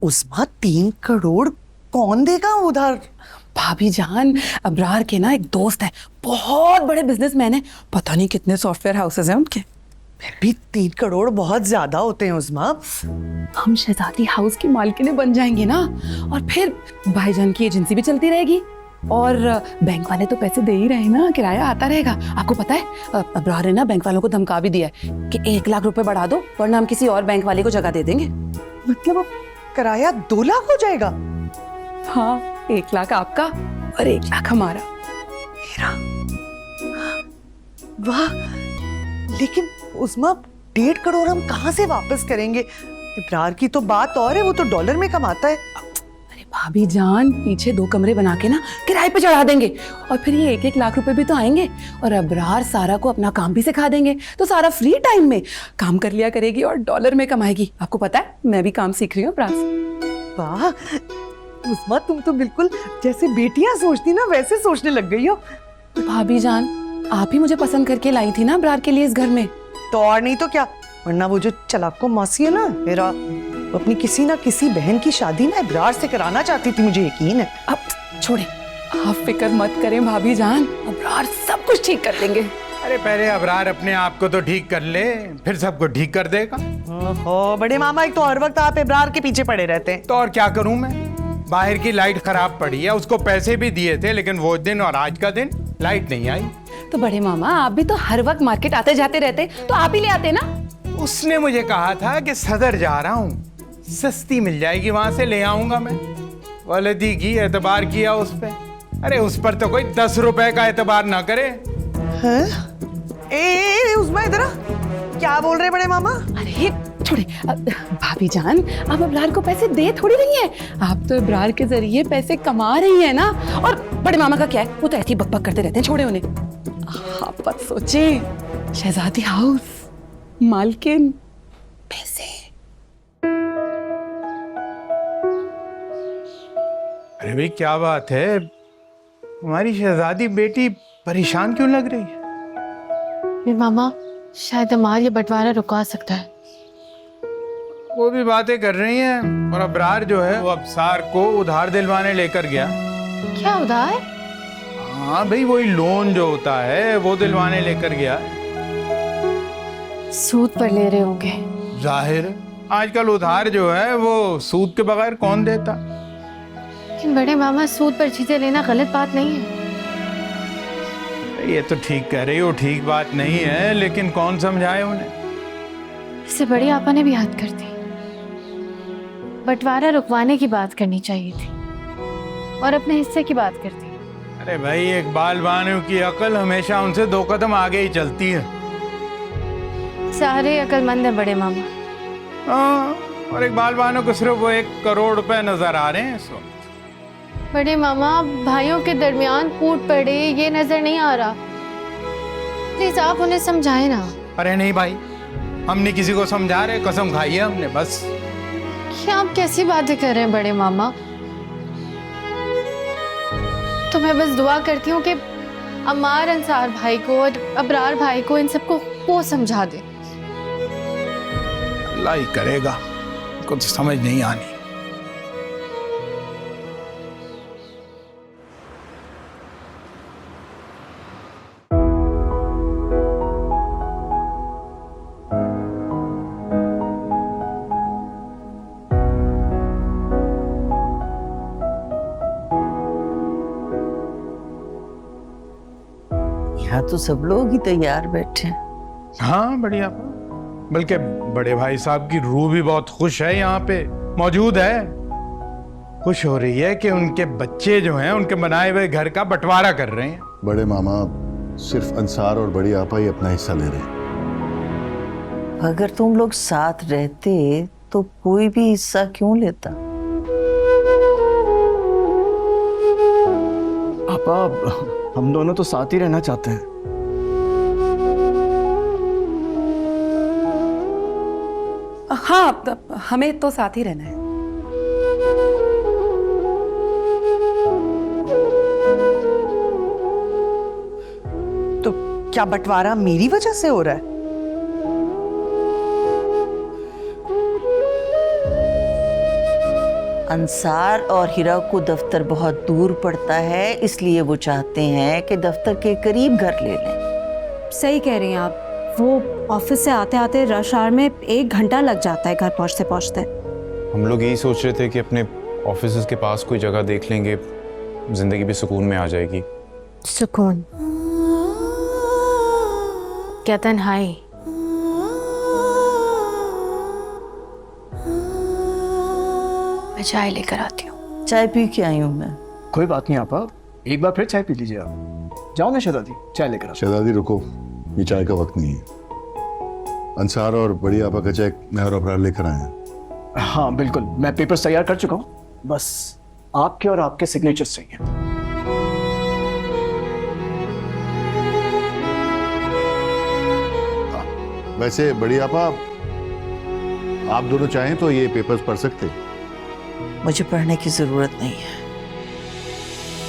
उस्मा 3 करोड़ कौन देगा उधार? भाभी जान, अबरार के ना एक दोस्त है, बहुत बड़े बिजनेसमैन है, पता नहीं कितने सॉफ्टवेयर हाउसेस हैं उनके। फिर भी 3 करोड़ बहुत ज्यादा होते हैं उस्मा। हम शहजादी हाउस की मालकिन बन जाएंगे ना, और फिर भाईजान की एजेंसी भी चलती रहेगी, और बैंक वाले तो पैसे दे ही रहे हैं ना, किराया आता रहेगा। आपको पता है अबरार ने ना बैंक वालों को धमका भी दिया है कि 1 लाख रुपए बढ़ा दो वरना हम किसी और बैंक वाले को जगह दे देंगे। मतलब किराया 2 लाख हो जाएगा? हाँ, 1 लाख आपका और 1 लाख हमारा। मेरा? वाह, लेकिन उस्मा 1.5 करोड़ हम कहाँ से वापस करेंगे? इब्रार की तो बात और है, वो तो डॉलर में कमाता है। अरे भाभी जान, पीछे 2 कमरे बना के ना किराए पे चढ़ा देंगे, और फिर ये 1-1 लाख रुपए भी तो आएंगे, और अबरार सारा को अपना काम भी सिखा देंगे, तो सारा फ्री टाइम में काम कर लिया करेगी और डॉलर में कमाएगी। आपको पता है मैं भी काम सीख रही हूँ अबरार से। वाह उस्मा, तुम तो बिल्कुल जैसे बेटियां सोचती ना वैसे सोचने लग गई हो। भाभी जान, आप ही मुझे पसंद करके लाई थी ना अबरार के लिए इस घर में। तो और नहीं तो क्या, वरना वो जो चलाको मौसी है ना मेरा, वो अपनी किसी ना किसी बहन की शादी ना इब्रार से कराना चाहती थी, मुझे यकीन है। अब छोड़े, आप फिक्र मत करें भाभी जान, अबरार सब कुछ ठीक कर देंगे। अरे पहले अबरार अपने आप को तो ठीक कर ले, फिर सबको ठीक कर देगा। ओहो बड़े मामा, एक तो हर वक्त आप इब्रार के पीछे पड़े रहते हैं। तो और क्या करूं मैं, बाहर की लाइट खराब पड़ी है, उसको पैसे भी दिए थे, लेकिन वो दिन और आज का दिन लाइट नहीं आई। तो बड़े मामा, आप भी तो हर वक्त मार्केट आते जाते रहते, तो आप ही ले आते ना। उसने मुझे कहा था कि सदर जा रहा हूँ, सस्ती मिल जाएगी, वहां से ले आऊंगा मैं। वलदी की एतबार किया उस पे। अरे उस पर तो कोई 10 रुपए का एतबार ना करे। ए उस्मा इधर आ, क्या बोल रहे बड़े मामा? अरे छोड़े भाभी जान, आप अबरार को पैसे दे थोड़ी रही हैं, आप तो अबरार के जरिए पैसे कमा रही है ना। और बड़े मामा का क्या है, वो तो ऐसे ही बकबक करते रहते हैं, छोड़े उन्हें। आप मत सोचिए, शहजादी हाउस, मालकिन, पैसे। अरे भाई क्या बात है, हमारी शहजादी बेटी परेशान क्यों लग रही है? मामा, शायद अमार ये बंटवारा रुका सकता है। वो भी बातें कर रही हैं, और अबरार जो है वो अबसार को उधार दिलवाने लेकर गया। क्या उधार? हाँ भाई, वही लोन जो होता है वो दिलवाने लेकर गया। सूद पर ले रहे होंगे। जाहिर है, आजकल उधार जो है वो सूद के बगैर कौन देता। लेकिन बड़े मामा, सूद पर चीजें लेना गलत बात नहीं है। ये तो ठीक कह रही हो, ठीक बात नहीं है, लेकिन कौन समझाए उन्हें। इससे बड़ी आपा ने भी याद कर दी। बंटवारा रुकवाने की बात करनी चाहिए थी और अपने हिस्से की बात करती। अरे भाई, एक बाल बानों की अकल हमेशा उनसे 2 कदम आगे ही चलती है। सारे अकलमंद है बड़े मामा। हाँ, और एक बाल बानों को सिर्फ वो 1 करोड़ रुपए नजर आ रहे हैं इस वक्त। बड़े मामा, भाइयों के दरमियान फूट पड़े ये नजर नहीं आ रहा। प्लीज आप उन्हें समझाए ना। अरे नहीं भाई, हमने किसी को समझा रहे, कसम खाई है हमने बस। क्या आप कैसी बातें कर रहे हैं बड़े मामा? तो मैं बस दुआ करती हूँ कि अमार अंसार भाई को और अबरार भाई को, इन सबको वो समझा दे। अल्लाह ही करेगा, कुछ समझ नहीं आनी। यहाँ तो सब लोग ही तैयार बैठे हैं। हाँ बढ़िया, बल्कि बड़े भाई साहब की रूह भी बहुत खुश है, यहाँ पे मौजूद है। खुश हो रही है कि उनके बच्चे जो हैं उनके बनाए हुए घर का बंटवारा कर रहे हैं। बड़े मामा सिर्फ अंसार और बड़ी आपा ही अपना हिस्सा ले रहे हैं। अगर तुम लोग साथ रहते तो कोई भी हिस्सा क्यों लेता? पापा, हम दोनों तो साथ ही रहना चाहते हैं। हाँ, हमें तो साथ ही रहना है। तो क्या बंटवारा मेरी वजह से हो रहा है? अंसार और हिरा को दफ्तर बहुत दूर पड़ता है, इसलिए वो चाहते हैं कि दफ्तर के करीब घर ले लें। सही कह रही हैं आप। वो ऑफिस से आते आते रश आवर में 1 घंटा लग जाता है घर पहुंचते पहुंचते। हम लोग यही सोच रहे थे कि अपने ऑफिस के पास कोई जगह देख लेंगे, जिंदगी भी सुकून में आ जाएगी। सुकून क्या तन्हाई। मैं चाय लेकर आती हूँ। चाय पी के आई हूँ मैं। कोई बात नहीं आपा, एक बार फिर चाय पी लीजिए आप। जाओ ना शहजादी, चाय लेकर आओ। शहजादी रुको, ये चाय का वक्त नहीं है। अंसार और बड़ी आपा का चेक मैं और अबरार लेकर आए हैं। हाँ बिल्कुल, मैं पेपर्स तैयार कर चुका हूँ, बस आपके और आपके सिग्नेचर्स चाहिए। वैसे बड़ी आपा, आप दोनों चाहें तो ये पेपर्स पढ़ सकते हैं। मुझे पढ़ने की जरूरत नहीं है।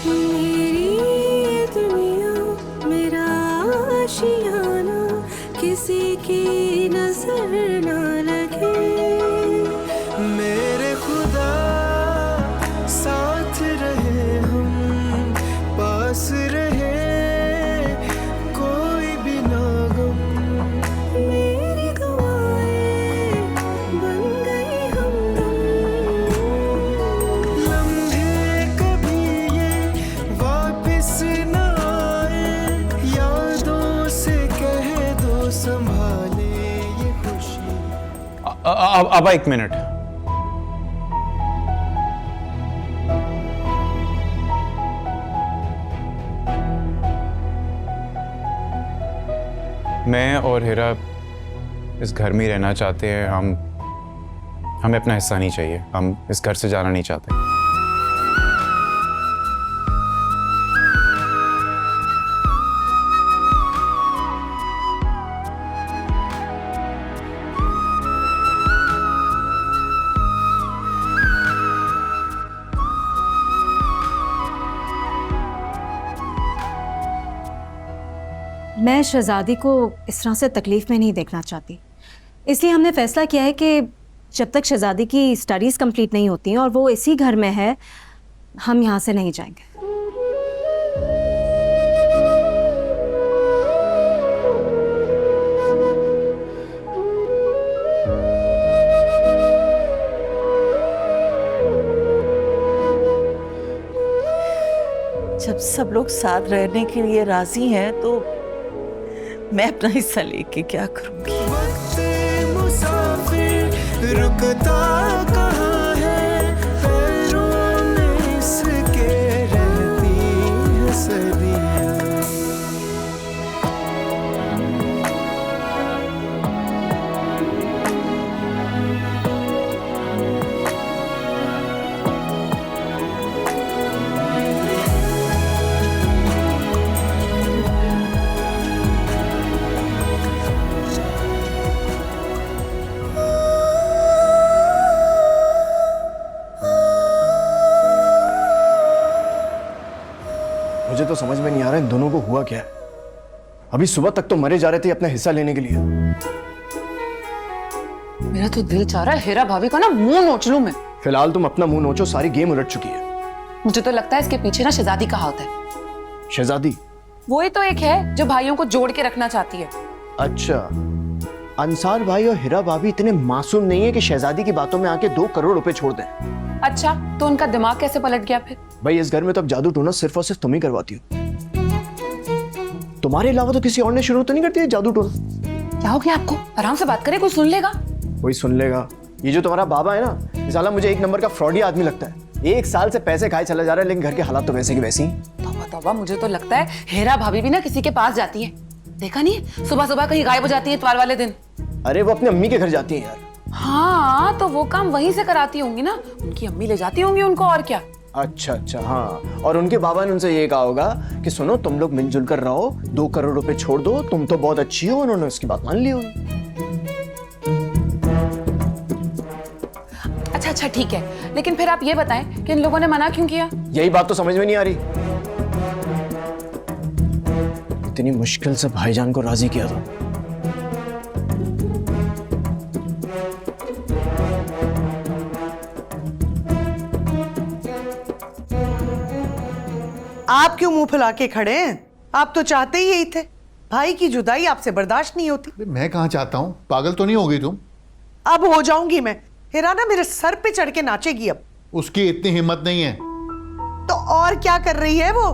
मेरी दुनिया मेरा आशियाना, किसी की नजर ना लगे। मेरे खुदा साथ रहे, हम पास रहे, कोई भी ना गम। मेरी दुआएं बन गई हमदम। लम्हे कभी ये वापस ना आए, यादों से कह दो संभाले ये खुशी। अब एक मिनट। मैं और हिरा इस घर में ही रहना चाहते हैं। हमें अपना हिस्सा नहीं चाहिए। हम इस घर से जाना नहीं चाहते। मैं शहजादी को इस तरह से तकलीफ में नहीं देखना चाहती, इसलिए हमने फैसला किया है कि जब तक शहजादी की स्टडीज़ कंप्लीट नहीं होती हैं और वो इसी घर में है, हम यहाँ से नहीं जाएंगे। जब सब लोग साथ रहने के लिए राजी हैं तो मैं अपना हिस्सा लेके क्या करूंगी। वक्त मुसाफिर रुकता कहाँ है, पैरों में इसके रहती है सदियाँ। मुझे तो समझ में नहीं आ रहा इन दोनों को हुआ क्या है। अभी सुबह तक तो मरे जा रहे थे अपना हिस्सा लेने के लिए। मेरा तो दिल चाह रहा है हेरा भाभी का ना मुंह नोच लूं मैं। फिलहाल तुम अपना मुंह नोचो, सारी गेम उलट चुकी है। मुझे तो लगता है इसके पीछे ना शहजादी का हाथ है। शहजादी? वो ही तो एक है जो भाइयों को जोड़ के रखना चाहती है। अच्छा, अंसार भाई और हिरा भाभी इतने मासूम नहीं है कि शहजादी की बातों में आके 2 करोड़ रुपए छोड़ दें। अच्छा, तो उनका दिमाग कैसे पलट गया फिर? भाई इस घर में तो अब जादू टोना सिर्फ और सिर्फ तुम ही करवाती हो। तुम्हारे अलावा तो किसी और ने शुरू तो नहीं करती है जादू टोना। क्या हो गया आपको? आराम से बात करें, कोई सुन लेगा। कोई सुन लेगा? ये जो तुम्हारा बाबा है ना, ये साला मुझे 1 नंबर का फ्रॉडी आदमी लगता है। 1 साल से पैसे खाए चला जा रहा है, लेकिन घर के हालात तो वैसे की वैसी ही। तौबा तौबा, मुझे तो लगता है हेरा भाभी भी ना किसी के पास जाती है। देखा नहीं, सुबह सुबह कहीं गायब हो जाती है इतवार वाले दिन। अरे वो अपनी अम्मी के घर जाती है यार। हाँ, तो वो काम वहीं से कराती होंगी ना, उनकी अम्मी ले जाती होंगी उनको, और क्या। अच्छा अच्छा, हाँ। और उनके बाबा ने उनसे ये कहा होगा कि सुनो तुम लोग मिलजुल कर रहो, 2 करोड़ रुपए छोड़ दो, तुम तो बहुत अच्छी हो। उन्होंने उसकी बात मान ली होगी। अच्छा अच्छा ठीक है, लेकिन फिर आप ये बताएं कि इन लोगों ने मना क्यों किया? यही बात तो समझ में नहीं आ रही। इतनी मुश्किल से भाईजान को राजी किया था। आप क्यों मुंह फुला के खड़े हैं? आप तो चाहते ही यही थे। भाई की जुदाई आपसे बर्दाश्त नहीं होती। अरे मैं कहाँ चाहता हूँ, पागल तो नहीं हो गई तुम? अब हो जाऊंगी मैं। हिरा ना मेरे सर पे चढ़ के नाचेगी अब। उसकी इतनी हिम्मत नहीं है। तो और क्या कर रही है वो?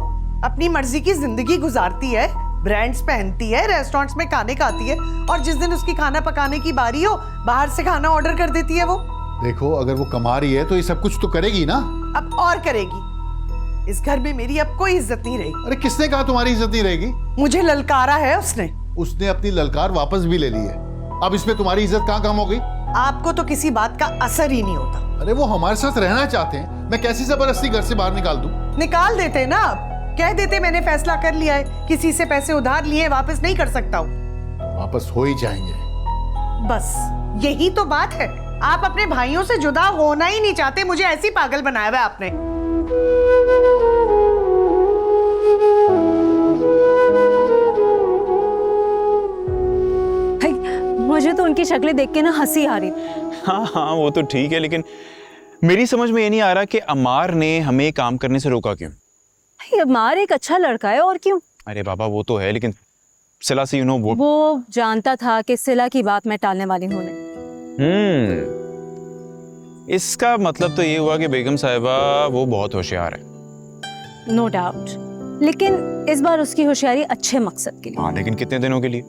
अपनी मर्जी की जिंदगी गुजारती है, ब्रांड्स पहनती है, रेस्टोरेंट्स में खाने खाती है, और जिस दिन उसकी खाना पकाने की बारी हो बाहर से खाना ऑर्डर कर देती है वो। देखो, अगर वो कमा रही है तो ये सब कुछ तो करेगी ना। अब और करेगी। इस घर में मेरी अब कोई इज्जत नहीं रही। अरे किसने कहा तुम्हारी इज्जत नहीं रहेगी? मुझे ललकारा है उसने। उसने अपनी ललकार वापस भी ले ली है। अब इसमें तुम्हारी इज्जत कहाँ कम हो गई? आपको तो किसी बात का असर ही नहीं होता। अरे वो हमारे साथ रहना चाहते हैं, मैं कैसी जबरदस्ती घर से बाहर निकाल दूं? निकाल देते ना आप। कह देते मैंने फैसला कर लिया है, किसी से पैसे उधार लिए वापस नहीं कर सकता हूँ। वापस हो ही जाएंगे। बस यही तो बात है। आप अपने भाइयों से जुदा होना ही नहीं चाहते। मुझे ऐसी पागल बनाया हुआ है आपने। मुझे तो उनकी शक्लें देख के ना हंसी आ रही। हाँ हाँ, वो तो ठीक है, लेकिन मेरी समझ में ये नहीं आ रहा कि अमार ने हमें काम करने से रोका क्यों? अमार एक अच्छा लड़का है, और क्यों? अरे बाबा वो तो है, लेकिन सिला से वो जानता था कि सिला की बात मैं टालने वाली हूँ। इसका मतलब तो ये हुआ कि बेगम साहिबा वो बहुत होशियार है। नो डाउट, लेकिन इस बार उसकी होशियारी अच्छे मकसद के लिए। हाँ, लेकिन कितने दिनों के लिए?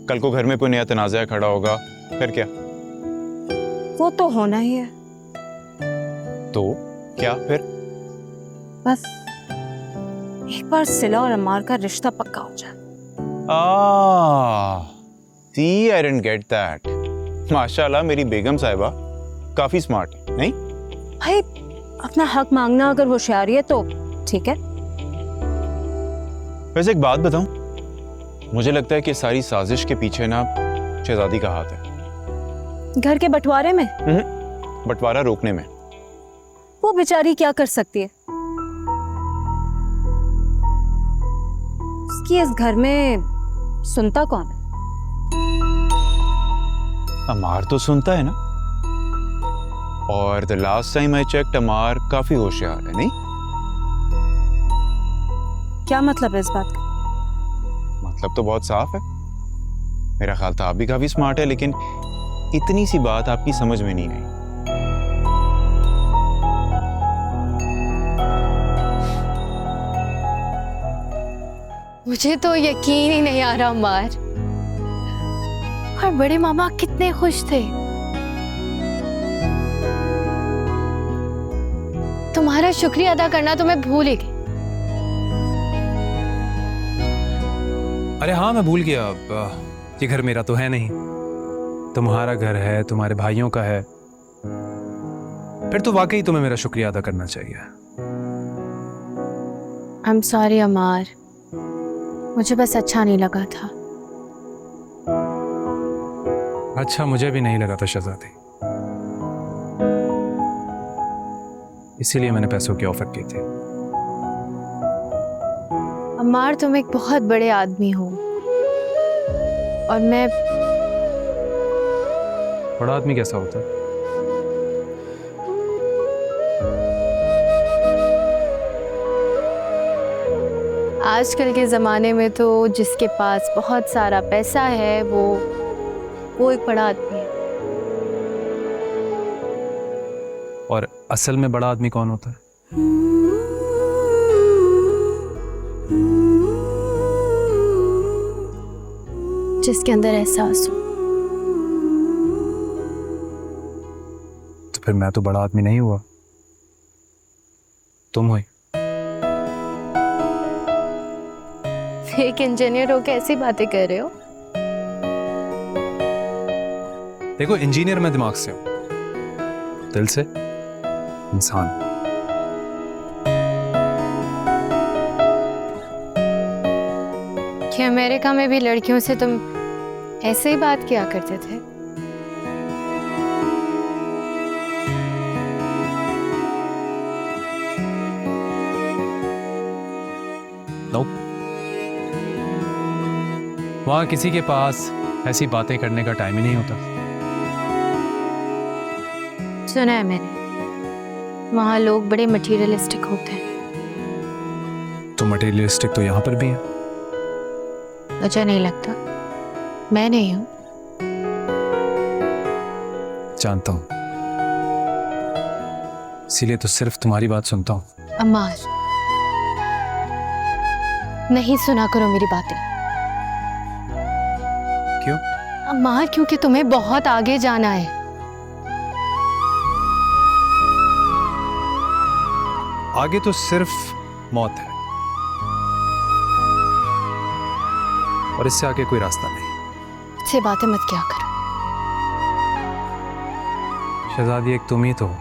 कल को घर में कोई नया तनाज़ा खड़ा होगा, फिर क्या? वो तो होना ही है। तो क्या फिर? बस एक बार सिला और अम्मार का रिश्ता पक्का हो जाए। See, I didn't get that. माशाल्लाह मेरी बेगम साहिबा काफी स्मार्ट है, नहीं? भाई अपना हक मांगना अगर होशियारी है तो ठीक है। वैसे एक बात बताऊं, मुझे लगता है कि सारी साजिश के पीछे ना शहजादी का हाथ है। घर के बंटवारे में? बंटवारा रोकने में। वो बेचारी क्या कर सकती है? उसकी इस घर में सुनता कौन है? अमार तो सुनता है ना, और the last time I checked Amar काफी होशियार है, नहीं? क्या मतलब है इस बात का? मतलब तो बहुत साफ है। मेरा ख्याल था आप भी काफी स्मार्ट है, लेकिन इतनी सी बात आपकी समझ में नहीं आई। मुझे तो यकीन ही नहीं आ रहा अम्मार। और बड़े मामा कितने खुश थे। तुम्हारा शुक्रिया अदा करना तो मैं भूल ही गई। अरे हाँ, मैं भूल गया। ये घर मेरा तो है नहीं, तुम्हारा घर है, तुम्हारे भाइयों का है। फिर तो वाकई तुम्हें मेरा शुक्रिया अदा करना चाहिए। I'm sorry अमार, मुझे बस अच्छा नहीं लगा था। अच्छा, मुझे भी नहीं लगा था शहजादी, इसीलिए मैंने पैसों की ऑफर की थी। अम्मार तुम एक बहुत बड़े आदमी हो, और मैं। बड़ा आदमी कैसा होता है? आजकल के ज़माने में तो जिसके पास बहुत सारा पैसा है वो एक बड़ा आदमी है। और असल में बड़ा आदमी कौन होता है? जिसके अंदर एहसास हो। तो फिर मैं तो बड़ा आदमी नहीं हुआ, तुम हुई। एक इंजीनियर हो के ऐसी बातें कर रहे हो? देखो, इंजीनियर मैं दिमाग से हूं, दिल से इंसान। कि अमेरिका में भी लड़कियों से तुम ऐसे ही बात किया करते थे? नो, वहां किसी के पास ऐसी बातें करने का टाइम ही नहीं होता। सुना है मैंने, वहां लोग बड़े मटीरियलिस्टिक होते हैं। तुम मटेरियलिस्टिक तो यहाँ पर भी है। मुझे नहीं लगता, मैं नहीं हूँ। जानता हूँ, इसीलिए तो सिर्फ तुम्हारी बात सुनता हूँ। अम्मार, नहीं सुना करो मेरी बातें। क्यों? अम्मार, क्योंकि तुम्हें बहुत आगे जाना है। आगे तो सिर्फ मौत है, और इससे आगे कोई रास्ता नहीं। मुझसे बातें मत किया करो। शहजादी, एक तुम ही तो हो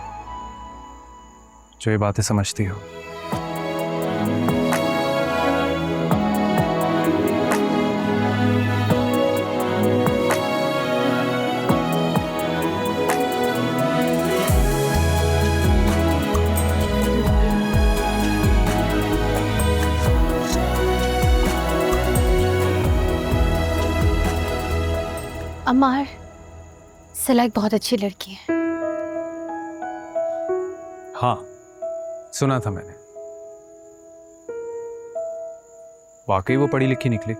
जो ये बातें समझती हो। अम्मार, सिला एक बहुत अच्छी लड़की है। हाँ, सुना था मैंने। वाकई वो पढ़ी लिखी निकली।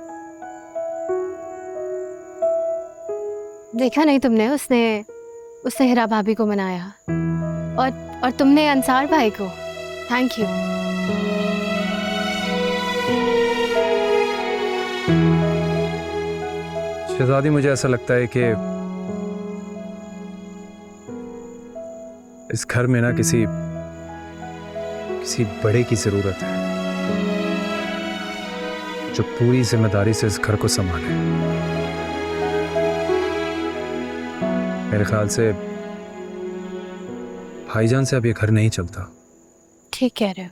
देखा नहीं तुमने, उसने हिरा भाभी को मनाया, और तुमने अंसार भाई को। Thank you. शहजादी, मुझे ऐसा लगता है कि इस घर में ना किसी बड़े की जरूरत है जो पूरी जिम्मेदारी से इस घर को संभाले। मेरे ख्याल से भाईजान से अब ये घर नहीं चलता। ठीक कह रहे हो।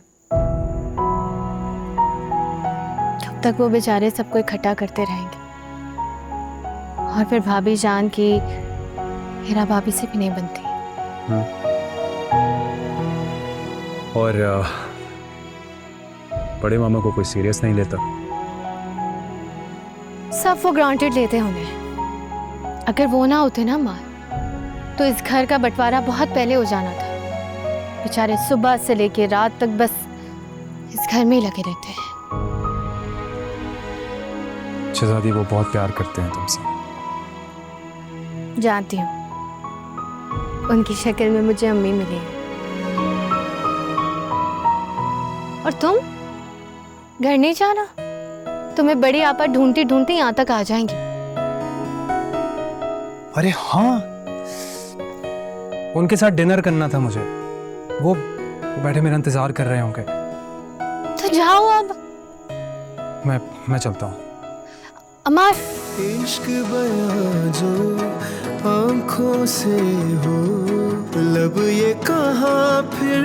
जब तक वो बेचारे सबको इकट्ठा करते रहेंगे, और फिर भाभी जान की हिरा भाभी से भी नहीं बनती। और बड़े मामा को कोई सीरियस नहीं लेता। सब वो ग्रांटेड लेते होंगे। अगर वो ना होते ना माँ, तो इस घर का बंटवारा बहुत पहले हो जाना था। बेचारे सुबह से लेके रात तक बस इस घर में ही लगे रहते हैं। शहजादी, वो बहुत प्यार करते हैं तुमसे। जानती हूँ, उनकी शक्ल में मुझे अम्मी मिली है। और तुम घर नहीं जाना? तुम्हें बड़ी आपा ढूंढती ढूंढती यहाँ तक आ जाएंगी। अरे हाँ, उनके साथ डिनर करना था मुझे। वो बैठे मेरा इंतजार कर रहे होंगे। तो जाओ अब। मैं चलता हूँ। अम्मा, इश्क बयां जो आंखों से हो, लब ये कहाँ फिर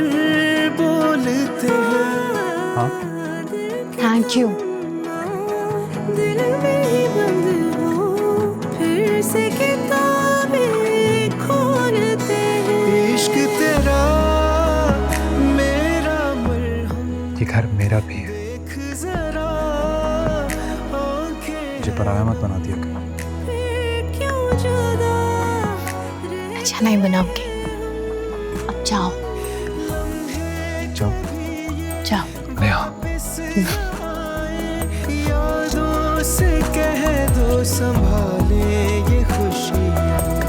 बोलते हैं। हाँ? Thank you. दिल में ही बंद हो, फिर से किताबें खोलते हैं। इश्क तेरा मेरा मरहम, ये घर मेरा भी है। देख जरा मुझे पराया मत बना दिया कर। क्यों जुदा अच्छा नहीं बनाऊंगी। अब जाओ जाओ। जाओ। अरे हाँ, यादों से कह दो संभाले ये खुशियाँ। वक्त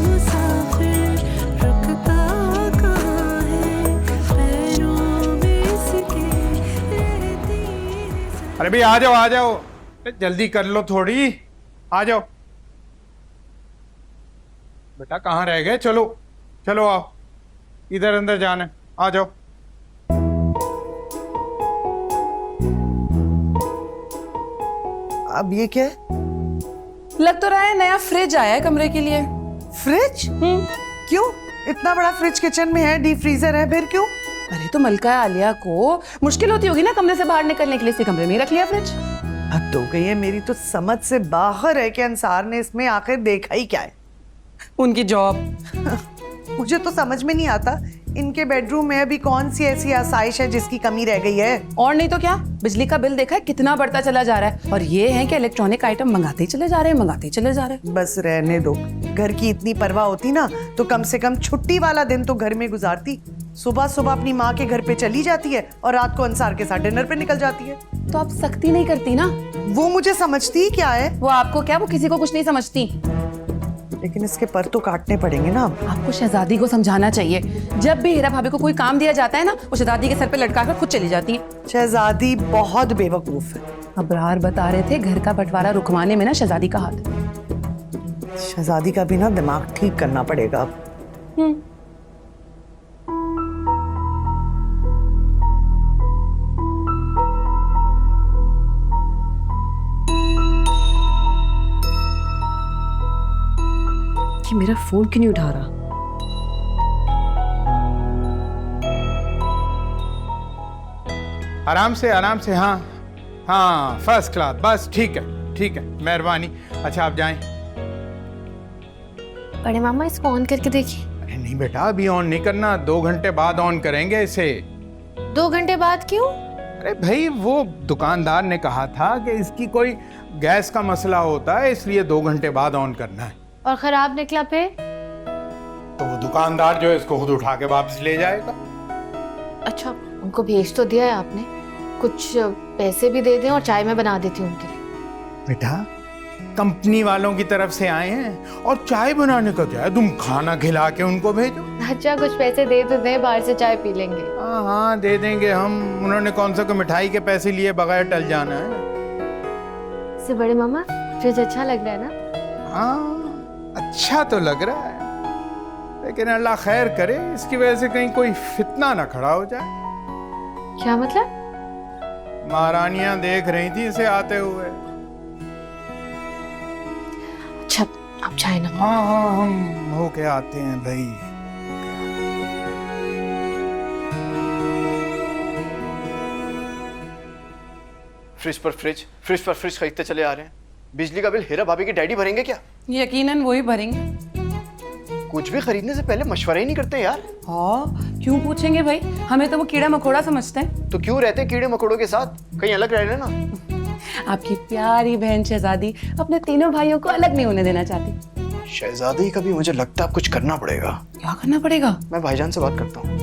मुसाफिर रुकता कहाँ है, पैरों में इसके रहती है। अरे भाई आ जाओ आ जाओ, अरे जल्दी कर लो थोड़ी, आ जाओ। बेटा कहाँ रह गए? चलो चलो आओ, इधर अंदर जाना है, आ जाओ। अब ये क्या है? लग तो रहा है नया फ्रिज आया है कमरे के लिए। फ्रिज? क्यों? इतना बड़ा फ्रिज किचन में है, डीप फ्रीजर है, फिर क्यों? अरे तो मलका आलिया को मुश्किल होती होगी ना कमरे से बाहर निकलने के लिए, इसी कमरे में ही रख लिया फ्रिज। हद हो गई है, मेरी तो समझ से बाहर है कि अंसार ने इसमें आखिर देखा ही क्या है। उनकी जॉब। मुझे तो समझ में नहीं आता इनके बेडरूम में अभी कौन सी ऐसी आसाइश है जिसकी कमी रह गई है। और नहीं तो क्या, बिजली का बिल देखा है कितना बढ़ता चला जा रहा है, और ये है कि इलेक्ट्रॉनिक आइटम मंगाते ही चले जा रहे हैं, मंगाते ही चले जा रहे हैं। बस रहने दो, घर की इतनी परवाह होती ना तो कम से कम छुट्टी वाला दिन तो घर में गुजारती। सुबह सुबह अपनी माँ के घर पे चली जाती है और रात को अंसार के साथ डिनर पे निकल जाती है। तो आप सख्ती नहीं करती ना? वो मुझे समझती ही क्या है। वो आपको क्या, वो किसी को कुछ नहीं समझती। लेकिन इसके पर तो काटने पड़ेंगे ना। आपको शहजादी को समझाना चाहिए। जब भी हीरा भाभी को कोई काम दिया जाता है ना, वो शहजादी के सर पे लटका कर खुद चली जाती है। शहजादी बहुत बेवकूफ है। अबरार बता रहे थे घर का बंटवारा रुकवाने में ना शहजादी का हाथ है। शहजादी का भी ना दिमाग ठीक करना पड़ेगा अब। कि मेरा फोन क्यों नहीं उठा रहा? आराम से, हाँ हाँ, फर्स्ट क्लास, बस ठीक है, मेहरबानी। अच्छा आप जाएं। बड़े मामा इसको ऑन करके देखिए। अरे नहीं बेटा, अभी ऑन नहीं करना, 2 घंटे बाद ऑन करेंगे इसे। 2 घंटे बाद क्यों? अरे भाई, वो दुकानदार ने कहा था कि इसकी कोई गैस का मसला होता है, इसलिए 2 घंटे बाद ऑन करना है। और खराब निकला फिर? तो वो दुकानदार जो है इसको खुद उठा के वापस ले जाएगा। अच्छा, उनको भेज तो दिया है आपने, कुछ पैसे भी दे दें और चाय में बना देती हूँ उनके लिए। बेटा, कंपनी वालों की तरफ से आए हैं और चाय बनाने का क्या है, तुम खाना खिला के उनको भेजो। अच्छा, कुछ पैसे दे तो दें, बाहर से चाय पी लेंगे। हाँ दे देंगे हम। उन्होंने कौन सा मिठाई के पैसे लिए बगैर टल जाना है। से बड़े मामा फ्रिज अच्छा लग रहा है ना? हाँ अच्छा तो लग रहा है, लेकिन अल्लाह खैर करे इसकी वजह से कहीं कोई फितना ना खड़ा हो जाए। क्या मतलब? महारानियां देख रही थी इसे आते हुए। अच्छा, आप चाय ना। हाँ हम होके आते हैं भाई। फ्रिज पर फ्रिज खरीदते चले आ रहे हैं। बिजली का बिल हीरा भाभी के डैडी भरेंगे क्या? यकीनन वही भरेंगे। कुछ भी खरीदने से पहले मशवरा ही नहीं करते यार। हाँ, क्यों पूछेंगे भाई? हमें तो वो कीड़ा मकोड़ा समझते हैं। तो क्यों रहते कीड़े मकोड़ों के साथ, कहीं अलग रह लेना। आपकी प्यारी बहन शहजादी अपने तीनों भाइयों को अलग नहीं होने देना चाहती। शहजादी का भी मुझे लगता है कुछ करना पड़ेगा। क्या करना पड़ेगा? मैं भाईजान से बात करता हूँ।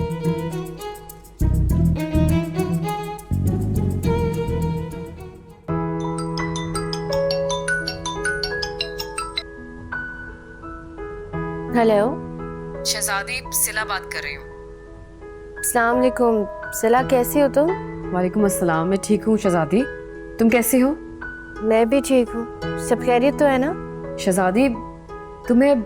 हेलो, शहजादी, सिला बात कर रही हूँ। अस्सलाम वालेकुम। सिला, कैसी हो तुम? वालेकुम अस्सलाम, मैं ठीक हूँ शहजादी, तुम कैसे हो? मैं भी ठीक हूँ। सब खैरियत तो है ना? शहजादी, तुम्हें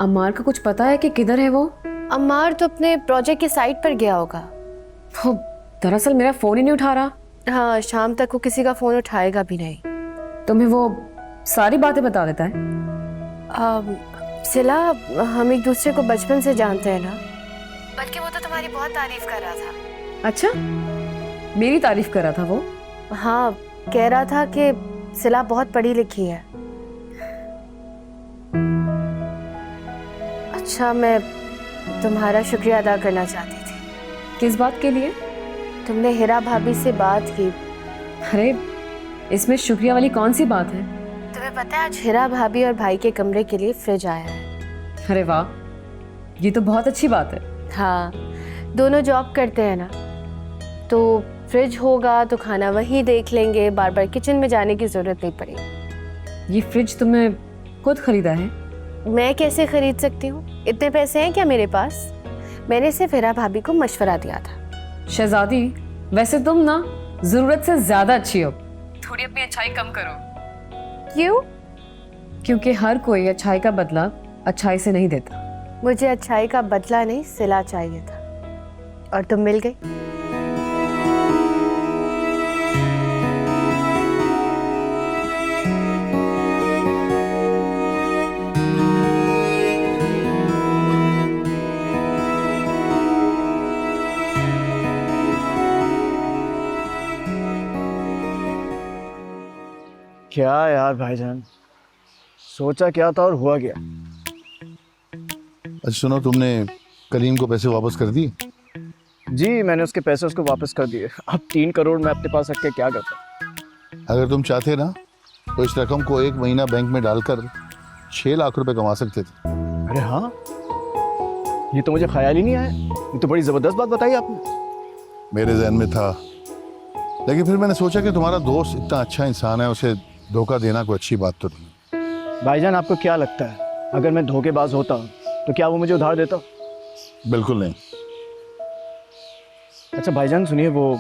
अम्मार का कुछ पता है कि किधर है वो? अम्मार तो अपने प्रोजेक्ट की साइट पर गया होगा। वो दरअसल मेरा फ़ोन ही नहीं उठा रहा। हाँ, शाम तक वो किसी का फ़ोन उठाएगा भी नहीं। तुम्हें वो सारी बातें बता देता है? सिला, हम एक दूसरे को बचपन से जानते हैं ना। बल्कि वो तो तुम्हारी बहुत तारीफ कर रहा था। अच्छा, मेरी तारीफ कर रहा था वो? हाँ, कह रहा था कि सिला बहुत पढ़ी लिखी है। अच्छा, मैं तुम्हारा शुक्रिया अदा करना चाहती थी। किस बात के लिए? तुमने हीरा भाभी से बात की। अरे, इसमें शुक्रिया वाली कौन सी बात है? तुम्हें पता है आज हीरा भाभी और भाई के कमरे के लिए फ्रिज आया है। अरे वाह, ये तो बहुत अच्छी बात है। हाँ, दोनों जॉब करते हैं ना, तो फ्रिज होगा तो खाना वहीं देख लेंगे, बार बार किचन में जाने की जरूरत नहीं पड़ेगी। ये फ्रिज तुमने खुद खरीदा है? मैं कैसे खरीद सकती हूँ? इतने पैसे हैं क्या मेरे पास? मैंने सिर्फ हीरा भाभी को मशवरा दिया था। शहजादी, वैसे तुम ना जरूरत से ज्यादा अच्छी हो। थोड़ी अपनी अच्छाई कम करो। क्यों? क्योंकि हर कोई अच्छाई का बदला अच्छाई से नहीं देता। मुझे अच्छाई का बदला नहीं, सिला चाहिए था और तुम मिल गई। क्या यार भाईजान, सोचा क्या था और हुआ क्या। अच्छा सुनो, तुमने कलीम को पैसे वापस कर दिए? जी, मैंने उसके पैसे उसको वापस कर दिए। अब 3 करोड़ मैं अपने पास रख के क्या करता। अगर तुम चाहते ना तो इस रकम को 1 महीना बैंक में डालकर 6 लाख रुपए कमा सकते थे। अरे हाँ, ये तो मुझे ख्याल ही नहीं आया। ये तो बड़ी जबरदस्त बात बताई आपने। मेरे जहन में था, लेकिन फिर मैंने सोचा कि तुम्हारा दोस्त इतना अच्छा इंसान है, उसे धोखा देना कोई अच्छी बात तो नहीं। भाईजान आपको क्या लगता है, अगर मैं धोखेबाज होता तो क्या वो मुझे उधार देता? बिल्कुल नहीं। अच्छा भाईजान सुनिए, वो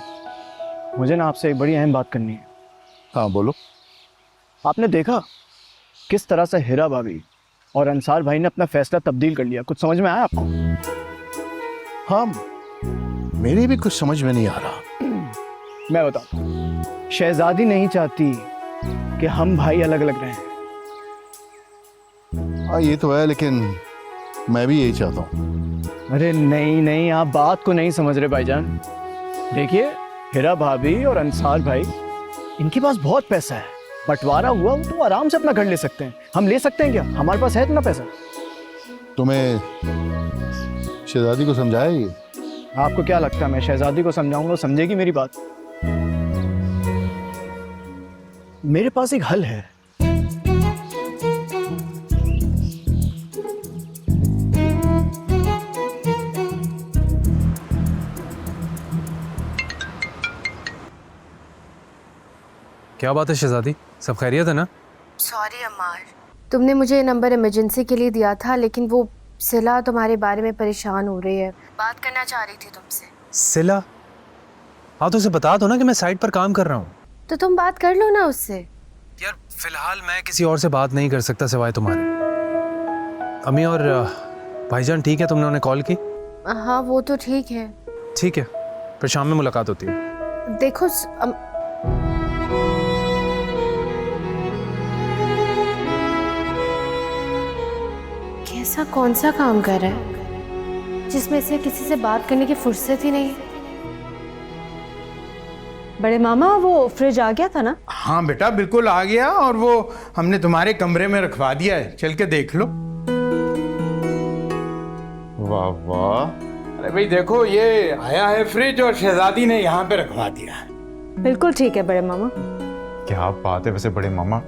मुझे ना आपसे एक बड़ी अहम बात करनी है। हाँ बोलो। आपने देखा किस तरह से हीरा भाभी और अंसार भाई ने अपना फैसला तब्दील कर लिया? कुछ समझ में आया आपको? हाँ, मेरी भी कुछ समझ में नहीं आ रहा। मैं बताता हूँ, शहजादी नहीं चाहती कि हम भाई अलग अलग रहें। हाँ ये तो है, लेकिन मैं भी यही चाहता हूँ। अरे नहीं नहीं, आप बात को नहीं समझ रहे भाईजान। देखिए, हीरा भाभी और अंसार भाई, इनके पास बहुत पैसा है। बंटवारा हुआ वो तो आराम से अपना घर ले सकते हैं। हम ले सकते हैं क्या? हमारे पास है इतना पैसा। तुम्हें शहजादी को समझाया ये? आपको क्या लगता है मैं शहजादी को समझाऊंगा, समझेगी मेरी बात? मेरे पास एक हल है। क्या बात है शहजादी, सब खैरियत है ना? सॉरी अमार, तुमने मुझे ये नंबर इमरजेंसी के लिए दिया था, लेकिन वो सिला तुम्हारे बारे में परेशान हो रही है, बात करना चाह रही थी तुमसे। सिला? हाँ तो उसे बता दो ना कि मैं साइट पर काम कर रहा हूँ। तो तुम बात कर लो ना उससे। यार फिलहाल मैं किसी और से बात नहीं कर सकता सिवाय तुम्हारे। अम्मी और भाईजान ठीक है? तुमने उन्हें कॉल की? हाँ वो तो ठीक है। ठीक है, फिर शाम में मुलाकात होती है। देखो कैसा कौन सा काम कर रहा है जिसमें से किसी से बात करने की फुर्सत ही नहीं? बड़े मामा, वो फ्रिज आ गया था ना? हाँ बेटा बिल्कुल आ गया, और वो हमने तुम्हारे कमरे में रखवा दिया है, चल के देख लो। वाह वाह, अरे भाई देखो ये आया है फ्रिज और शहजादी ने यहाँ पे रखवा दिया है। बिल्कुल ठीक है बड़े मामा। क्या बात है वैसे बड़े मामा,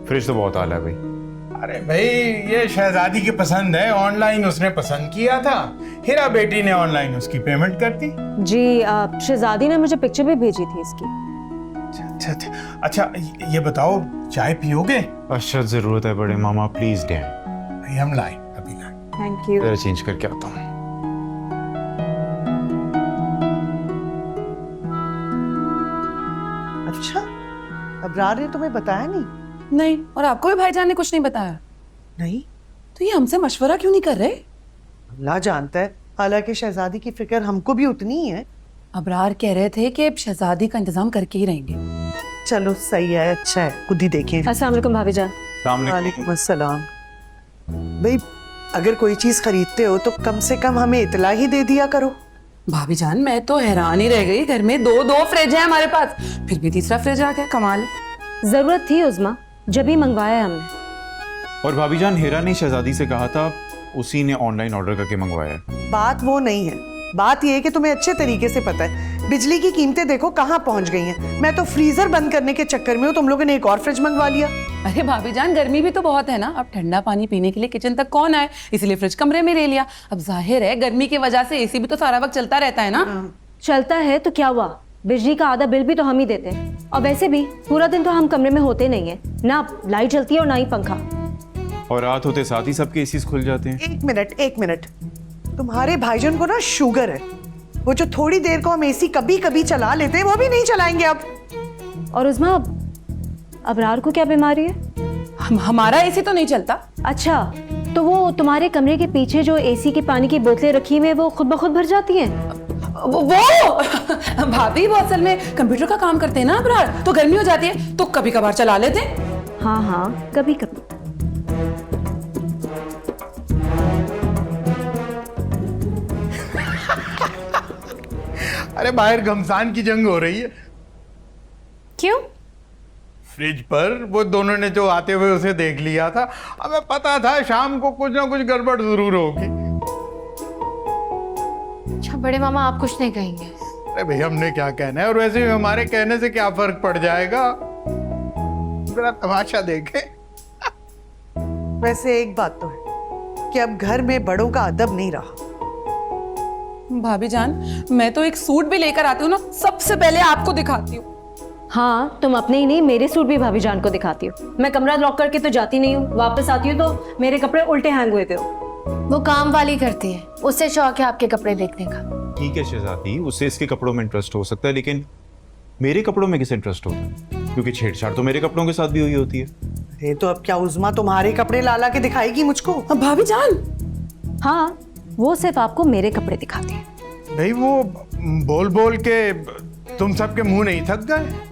फ्रिज तो बहुत आला है भाई। अरे भाई ये शहजादी की पसंद है, ऑनलाइन उसने पसंद किया था, हीरा बेटी ने ऑनलाइन उसकी पेमेंट कर दी। जी, शहजादी ने मुझे पिक्चर भी भेजी थी इसकी। अच्छा ये बताओ, चाय पियोगे? अच्छा जरूरत है बड़े मामा, प्लीज डे। भाई हम लाए, अभी लाए। Thank you. जरा चेंज करके आता हूँ। अच्छा, अबरार ने तुम्हें बताया नहीं? नहीं, और आपको भी भाईजान ने कुछ नहीं बताया? नहीं। तो ये हमसे मशवरा क्यों नहीं कर रहे? अल्लाह जानता है, हालांकि शहजादी की फिक्र हमको भी उतनी ही है। अबरार कह रहे थे कि शहजादी का इंतजाम करके ही रहेंगे। चलो सही है, अच्छा है, खुद ही देखें। अस्सलाम वालेकुम भाभी जान। वालेकुम अस्सलाम। भाई अगर कोई चीज खरीदते हो तो कम से कम हमें इतला ही दे दिया करो। भाभी जान मैं तो हैरान ही रह गई, घर में दो फ्रिज है हमारे पास, फिर भी तीसरा फ्रिज आ गया, कमाल। जरूरत थी उज़मा, जब ही मंगवाया है हमने। और भाभी जान हीरा ने शहजादी से कहा था, उसी ने ऑनलाइन ऑर्डर करके मंगवाया है। बात वो नहीं है, बात ये है कि तुम्हें अच्छे तरीके से पता है बिजली की कीमतें देखो कहाँ पहुंच गई हैं। मैं तो फ्रीजर बंद करने के चक्कर में हूँ, तुम लोगों ने एक और फ्रिज मंगवा लिया। अरे भाभी जान गर्मी भी तो बहुत है ना, अब ठंडा पानी पीने के लिए किचन तक कौन आए, इसलिए फ्रिज कमरे में ले लिया। अब जाहिर है गर्मी की वजह से एसी भी तो सारा वक्त चलता रहता है ना। चलता है तो क्या हुआ, बिजली का आधा बिल भी तो हम ही देते हैं, और वैसे भी पूरा दिन तो हम कमरे में होते नहीं है ना, लाइट जलती है और ना ही पंखा। और रात होते साथ ही सबके एसीज खुल जाते हैं। एक मिनट, तुम्हारे भाईजान को ना शुगर है, वो जो थोड़ी देर को हम एसी कभी कभी चला लेते हैं वो भी नहीं चलाएंगे अब। और उज़मा अबरार को क्या बीमारी है? हमारा एसी तो नहीं चलता। अच्छा, तो वो तुम्हारे कमरे के पीछे जो एसी की पानी की बोतलें रखी हुई है वो खुद ब खुद भर जाती हैं? वो भाभी वो असल में कंप्यूटर का काम करते हैं ना अबरार, तो गर्मी हो जाती है तो कभी कभार चला लेते हैं। हाँ कभी कभी। अरे बाहर घमसान की जंग हो रही है। क्यों? फ्रिज पर वो दोनों ने जो आते हुए उसे देख लिया था, हमें पता था शाम को कुछ ना कुछ गड़बड़ जरूर होगी। अच्छा बड़े मामा आप कुछ नहीं कहेंगे? अरे भाई हमने क्या कहना है, और वैसे भी हमारे कहने से क्या फर्क पड़ जाएगा, जरा तमाशा देखे। वैसे एक बात तो है कि अब घर में बड़ों का अदब नहीं रहा, भाभी जान, मैं तो एक सूट भी लेकर आती हूँ ना, सबसे पहले आपको दिखाती हूँ। हाँ, तुम अपने ही नहीं मेरे सूट भी भाभी जान को दिखाती हो। मैं कमरा लॉक करके तो जाती नहीं हूँ, वापस आती हूँ तो मेरे कपड़े उल्टे हैंग हुए थे। वो काम वाली करती है, उससे शौक है आपके कपड़े देखने का। ठीक है शहजादी, उसे इसके कपड़ों में इंटरेस्ट हो सकता है, लेकिन मेरे कपड़ों में किसे इंटरेस्ट होता है? क्योंकि छेड़छाड़ तो मेरे कपड़ों के साथ भी हुई होती है। ये तो अब क्या उज़मा तुम्हारे कपड़े ला ला के दिखाएगी मुझको? अब भाभी जान, हाँ, वो सिर्फ आपको मेरे कपड़े दिखाती है। भाई वो बोल बोल के तुम सबके मुंह नहीं थक गए?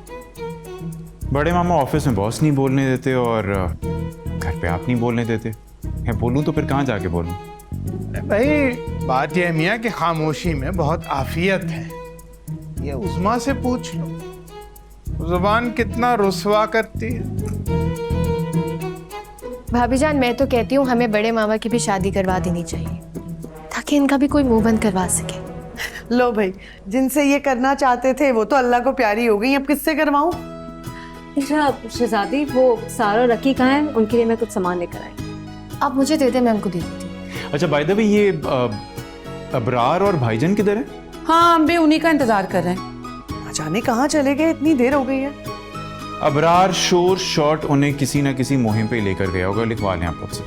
बड़े मामा ऑफिस में बॉस नहीं बोलने देते और घर पे आप नहीं बोलने देते। मैं बोलूं तो फिर कहाँ जाके बोलूं? भाई बात यह है मियाँ कि खामोशी में बहुत आफियत है। ये उज़मा से पूछ लो, जुबान कितना रुसवा करती है। भाभी जान, मैं तो कहती हूँ हमें बड़े मामा की भी शादी करवा देनी चाहिए, ताकि इनका भी कोई मुंह बंद करवा सके। लो भाई, जिनसे ये करना चाहते थे वो तो अल्लाह को प्यारी हो गई, अब किससे करवाऊं? अच्छा शहजादी, वो सारा और रकी कहाँ हैं? उनके लिए मैं कुछ सामान लेकर आई। आप मुझे दे दे, मैं उनको दे देती हूँ। अच्छा बाय द वे, ये अबरार और भाईजान किधर है? हाँ, हम भी उन्हीं का इंतजार कर रहे हैं। ना जाने कहाँ चले गए, इतनी देर हो गई है। अबरार शोर शॉट उन्हें किसी ना किसी मुहिम पे लेकर गया होगा, लिखवा लें आप लोग से।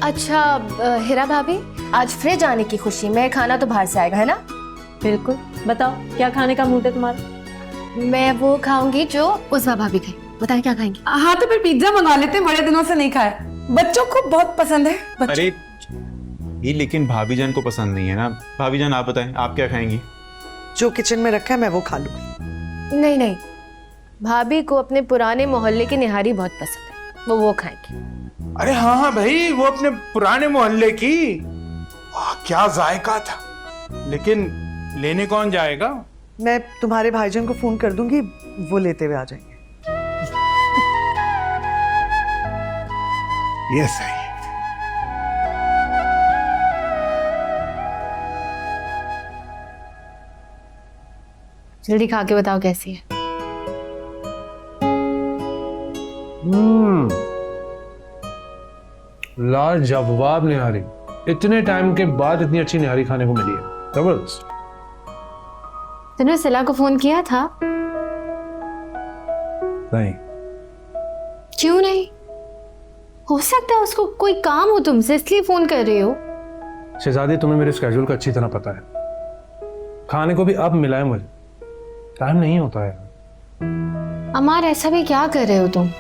अच्छा हिरा भाभी, आज फ्रिज आने की खुशी में खाना तो बाहर से आएगा, है ना? बिल्कुल, बताओ क्या खाने का मूड है तुम्हारा? मैं वो खाऊंगी जो उज़मा भाभी खाई। बताएं क्या खाएंगी? हाँ तो फिर पिज्जा मंगा लेते हैं, बड़े दिनों से नहीं खाया, बच्चों को बहुत पसंद है। अरे ये लेकिन भाभी जान को पसंद नहीं है ना। भाभी जान आप बताएं, आप क्या खाएंगी? जो किचन में रखा है मैं वो खा लूंगी। नहीं नहीं, भाभी को अपने पुराने मोहल्ले की निहारी बहुत पसंद है, वो खाएंगी। अरे हाँ हाँ भाई, वो अपने पुराने मोहल्ले की। वाह क्या जायका था। लेकिन लेने कौन जाएगा? मैं तुम्हारे भाईजान को फोन कर दूंगी, वो लेते हुए आ जाएंगे। ये सही है। जल्दी खा के बताओ कैसी है। लाजवाब निहारी, इतने टाइम के बाद इतनी अच्छी निहारी खाने को मिली है, जबरदस्त। तूने सिला को फोन किया था? नहीं। क्यों नहीं? हो सकता है उसको कोई काम हो तुमसे, इसलिए फोन कर रही हो। शहजादी, तुम्हें मेरे स्केड्यूल का अच्छी तरह पता है। खाने को भी अब मिला है मुझे, टाइम नहीं होता है। अमार, ऐसा भी क्या कर रहे हो तुम?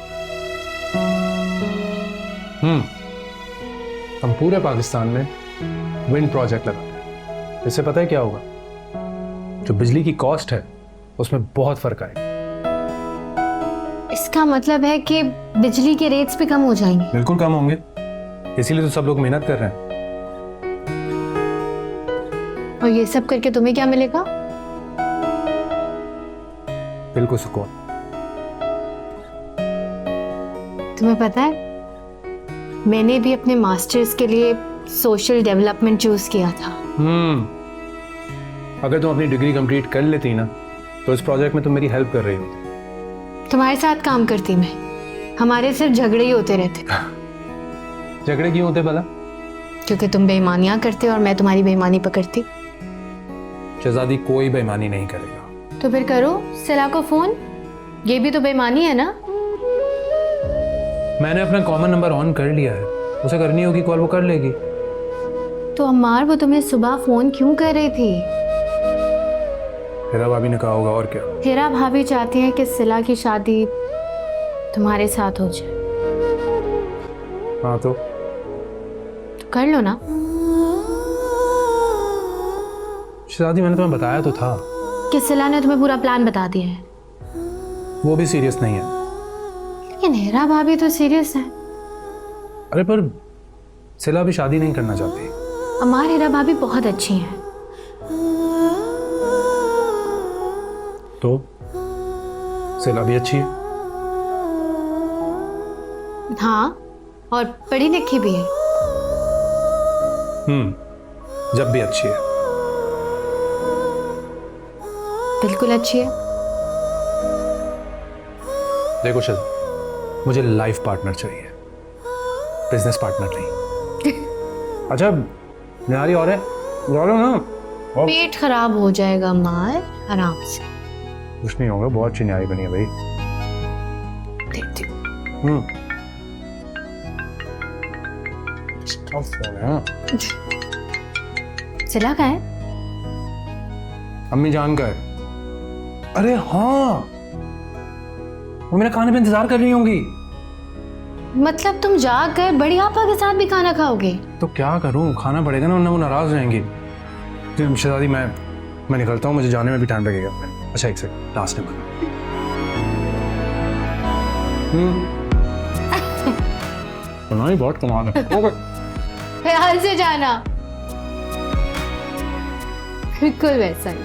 हम पूरे पाकिस्तान में विंड प्रोजेक्ट लगाते हैं। इससे पता है क्या होगा? जो बिजली की कॉस्ट है उसमें बहुत फर्क आएगा। इसका मतलब है कि बिजली के रेट्स भी कम हो जाएंगे? बिल्कुल कम होंगे, इसीलिए तो सब लोग मेहनत कर रहे हैं। और ये सब करके तुम्हें क्या मिलेगा? बिल्कुल सुकून। तुम्हें पता है, मैंने भी अपने मास्टर्स के लिए सोशल डेवलपमेंट चूज किया था। अगर तुम अपनी डिग्री कंप्लीट कर लेती ना, तो इस प्रोजेक्ट में तुम मेरी हेल्प कर रही होती। तुम्हारे साथ काम करती मैं, हमारे सिर्फ झगड़े ही होते रहते। झगड़े क्यों होते भला? क्योंकि तुम बेईमानियां करते और मैं तुम्हारी बेईमानी पकड़ती। शहजादी, कोई बेईमानी नहीं करेगा। तो फिर करो सिला को फोन, ये भी तो बेईमानी है ना? मैंने अपना कॉमन नंबर ऑन कर लिया है, उसे करनी होगी कॉल, वो कर लेगी। तो अम्मार, वो तुम्हें सुबह फोन क्यों कर रही थी? हिरा भाभी ने कहा होगा, और क्या। हिरा भाभी चाहती है कि सिला की शादी तुम्हारे साथ हो जाए। हाँ तो कर लो ना। शहजादी, मैंने तुम्हें बताया तो था कि सिला ने तुम्हें पूरा प्लान बता दिया है। वो भी सीरियस नहीं है। लेकिन हिरा भाभी तो सीरियस है। अरे पर सिला भी शादी नहीं करना चाहती। अमार, हिरा भाभी बहुत अच्छी हैं। तो सिला भी अच्छी है। हाँ, और पढ़ी लिखी भी है। जब भी अच्छी है। बिल्कुल अच्छी है। देखो शहजादी, मुझे लाइफ पार्टनर चाहिए, बिजनेस पार्टनर नहीं। अच्छा निहारी और है, बोलो ना। पेट खराब हो जाएगा मार, आराम से। कुछ नहीं होगा, बहुत अच्छी न्याय बनी है भाई। देती हूँ। सिला का है? अम्मी जान का है। अरे हाँ, वो मेरे खाने पे इंतजार कर रही होंगी। मतलब तुम जाग कर बड़ी आपा के साथ भी खाना खाओगे? तो क्या करूं, खाना पड़ेगा ना, वरना वो नाराज हो जाएंगी। तो शहजादी मैं निकलता हूँ, मुझे जाने में भी टाइम लगेगा। अच्छा एक सेकंड, लास्ट टाइम बनाई बहुत कमाल है। ख्याल से जाना, बिल्कुल वैसा ही।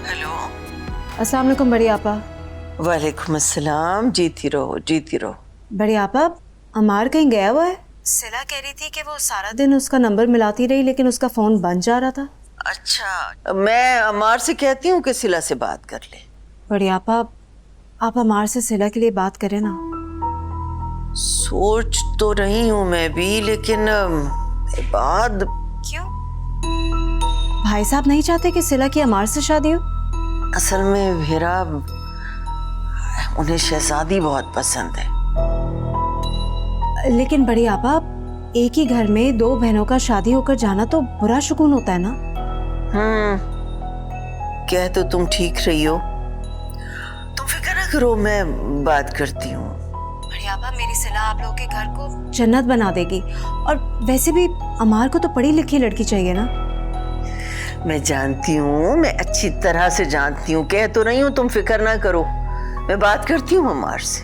हेलो। अस्सलाम वालेकुम बड़ी आपा। वालेकुम अस्सलाम। जीती रहो, जीती रहो। बड़ी आपा, अमार कहीं गया हुआ है? सिला कह रही थी कि वो सारा दिन उसका नंबर मिलाती रही लेकिन उसका फोन बंद जा रहा था। अच्छा, मैं अमार से कहती हूँ कि सिला से बात कर ले। बड़ी आपा, आप अमार से सिला के लिए बात करें ना। सोच तो रही हूँ मैं भी, लेकिन बाद। क्यों? भाई साहब नहीं चाहते कि सिला की अमार से शादी हो? असल में मेरा, उन्हें शहजादी बहुत पसंद है। लेकिन बड़ी आपा, एक ही घर में दो बहनों का शादी होकर जाना तो बुरा शुगुन होता है ना। कह तो तुम ठीक रही हो। तुम फिक्र ना करो, मैं बात करती हूँ। बड़ी आपा, मेरी सिला आप लोगों के घर को जन्नत बना देगी। और वैसे भी अमार को तो पढ़ी लिखी लड़की चाहिए ना। मैं जानती हूँ, मैं अच्छी तरह से जानती हूँ। कह तो रही हूँ, तुम फिक्र ना करो, मैं बात करती हूँ अमार से।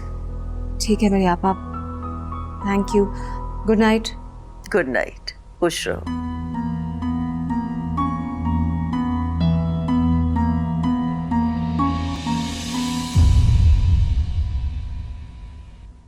ठीक है बड़ी आपा, thank you. Good night. Good night, खुश रहो।